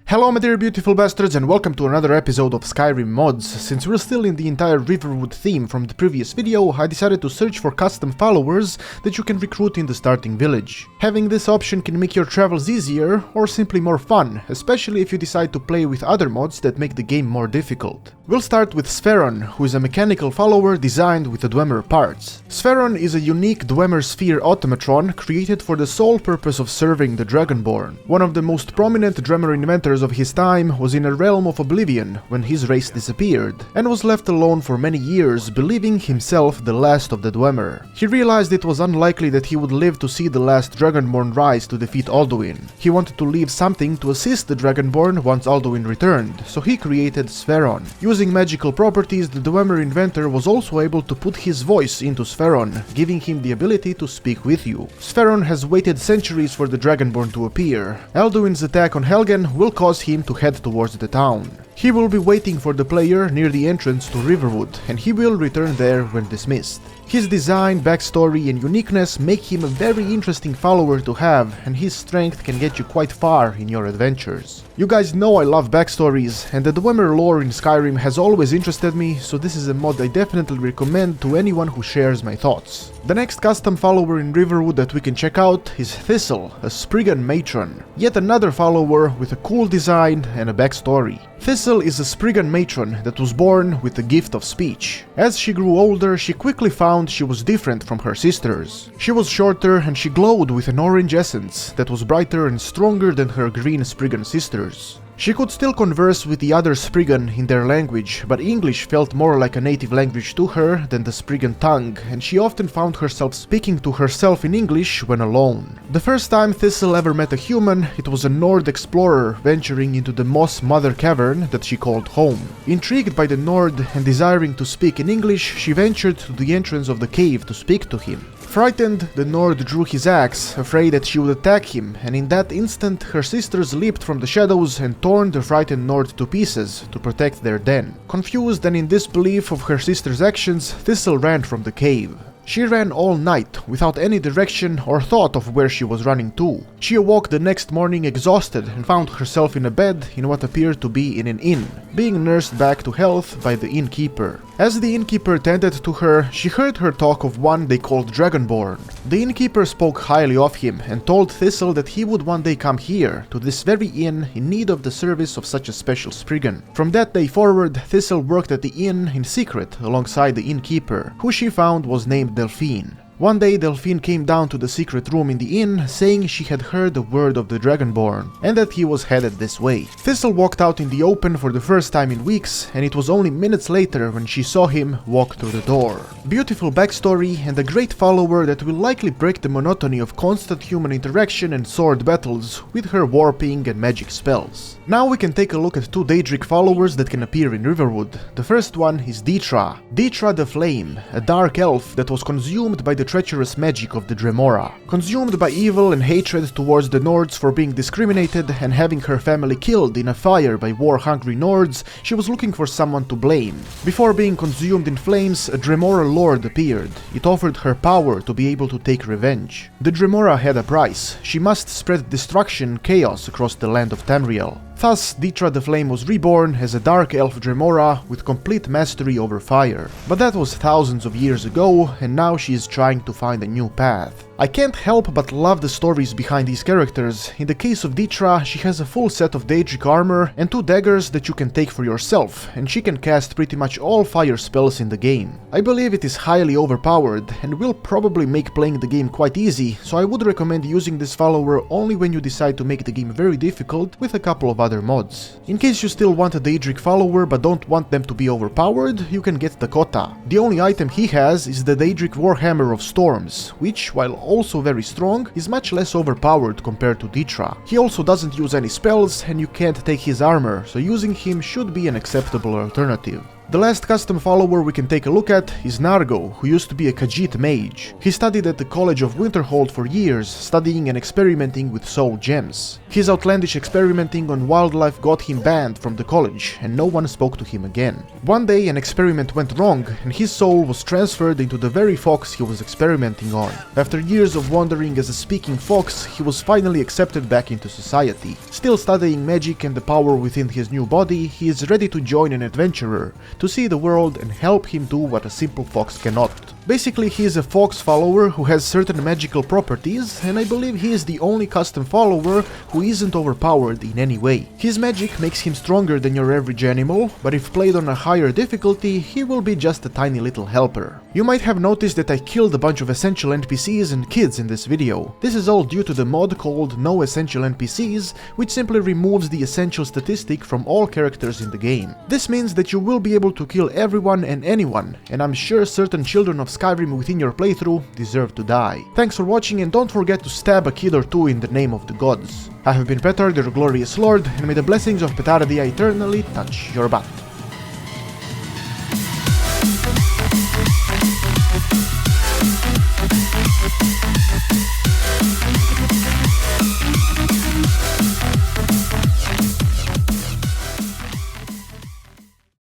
Hello my dear beautiful bastards and welcome to another episode of Skyrim mods. Since we're still in the entire Riverwood theme from the previous video, I decided to search for custom followers that you can recruit in the starting village. Having this option can make your travels easier or simply more fun, especially if you decide to play with other mods that make the game more difficult. We'll start with Sparrin, who is a mechanical follower designed with the Dwemer parts. Sparrin is a unique Dwemer sphere automatron created for the sole purpose of serving the Dragonborn. One of the most prominent Dwemer inventors of his time was in a realm of oblivion when his race disappeared, and was left alone for many years, believing himself the last of the Dwemer. He realized it was unlikely that he would live to see the last Dragonborn rise to defeat Alduin. He wanted to leave something to assist the Dragonborn once Alduin returned, so he created Sparrin. Using magical properties, the Dwemer inventor was also able to put his voice into Sparrin, giving him the ability to speak with you. Sparrin has waited centuries for the Dragonborn to appear. Alduin's attack on Helgen will cause him to head towards the town. He will be waiting for the player near the entrance to Riverwood, and he will return there when dismissed. His design, backstory and uniqueness make him a very interesting follower to have, and his strength can get you quite far in your adventures. You guys know I love backstories, and the Dwemer lore in Skyrim has always interested me, so this is a mod I definitely recommend to anyone who shares my thoughts. The next custom follower in Riverwood that we can check out is Thistle, a Spriggan matron. Yet another follower with a cool design and a backstory. Thistle is a Spriggan matron that was born with the gift of speech. As she grew older, she quickly found she was different from her sisters. She was shorter and she glowed with an orange essence that was brighter and stronger than her green Spriggan sisters. She could still converse with the other Spriggan in their language, but English felt more like a native language to her than the Spriggan tongue, and she often found herself speaking to herself in English when alone. The first time Thistle ever met a human, it was a Nord explorer venturing into the Moss Mother Cavern that she called home. Intrigued by the Nord and desiring to speak in English, she ventured to the entrance of the cave to speak to him. Frightened, the Nord drew his axe, afraid that she would attack him, and in that instant her sisters leaped from the shadows and torn the frightened Nord to pieces to protect their den. Confused and in disbelief of her sister's actions, Thistle ran from the cave. She ran all night, without any direction or thought of where she was running to. She awoke the next morning exhausted and found herself in a bed in what appeared to be in an inn, being nursed back to health by the innkeeper. As the innkeeper tended to her, she heard her talk of one they called Dragonborn. The innkeeper spoke highly of him and told Thistle that he would one day come here, to this very inn, in need of the service of such a special Spriggan. From that day forward, Thistle worked at the inn in secret alongside the innkeeper, who she found was named Delphine. One day Delphine came down to the secret room in the inn, saying she had heard the word of the Dragonborn, and that he was headed this way. Thistle walked out in the open for the first time in weeks, and it was only minutes later when she saw him walk through the door. Beautiful backstory and a great follower that will likely break the monotony of constant human interaction and sword battles with her warping and magic spells. Now we can take a look at two Daedric followers that can appear in Riverwood. The first one is Detra. Detra the Flame, a dark elf that was consumed by the treacherous magic of the Dremora. Consumed by evil and hatred towards the Nords for being discriminated and having her family killed in a fire by war-hungry Nords, she was looking for someone to blame. Before being consumed in flames, a Dremora lord appeared. It offered her power to be able to take revenge. The Dremora had a price. She must spread destruction and chaos across the land of Tamriel. Thus, Detra the Flame was reborn as a dark elf Dremora with complete mastery over fire. But that was thousands of years ago, and now she is trying to find a new path. I can't help but love the stories behind these characters. In the case of Detra, she has a full set of Daedric armor and two daggers that you can take for yourself, and she can cast pretty much all fire spells in the game. I believe it is highly overpowered and will probably make playing the game quite easy, so I would recommend using this follower only when you decide to make the game very difficult with a couple of other mods. In case you still want a Daedric follower but don't want them to be overpowered, you can get Dakota. The only item he has is the Daedric Warhammer of Storms, which, while also very strong, is much less overpowered compared to Detra. He also doesn't use any spells and you can't take his armor, so using him should be an acceptable alternative. The last custom follower we can take a look at is Gnargo, who used to be a Khajiit mage. He studied at the College of Winterhold for years, studying and experimenting with soul gems. His outlandish experimenting on wildlife got him banned from the college, and no one spoke to him again. One day an experiment went wrong, and his soul was transferred into the very fox he was experimenting on. After years of wandering as a speaking fox, he was finally accepted back into society. Still studying magic and the power within his new body, he is ready to join an adventurer, to see the world and help him do what a simple fox cannot. Basically, he is a fox follower who has certain magical properties, and I believe he is the only custom follower who isn't overpowered in any way. His magic makes him stronger than your average animal, but if played on a higher difficulty, he will be just a tiny little helper. You might have noticed that I killed a bunch of essential NPCs and kids in this video. This is all due to the mod called No Essential NPCs, which simply removes the essential statistic from all characters in the game. This means that you will be able to kill everyone and anyone, and I'm sure certain children of Skyrim within your playthrough deserve to die. Thanks for watching, and don't forget to stab a kid or two in the name of the gods. I have been Petard, your glorious lord, and may the blessings of Petardia eternally touch your butt.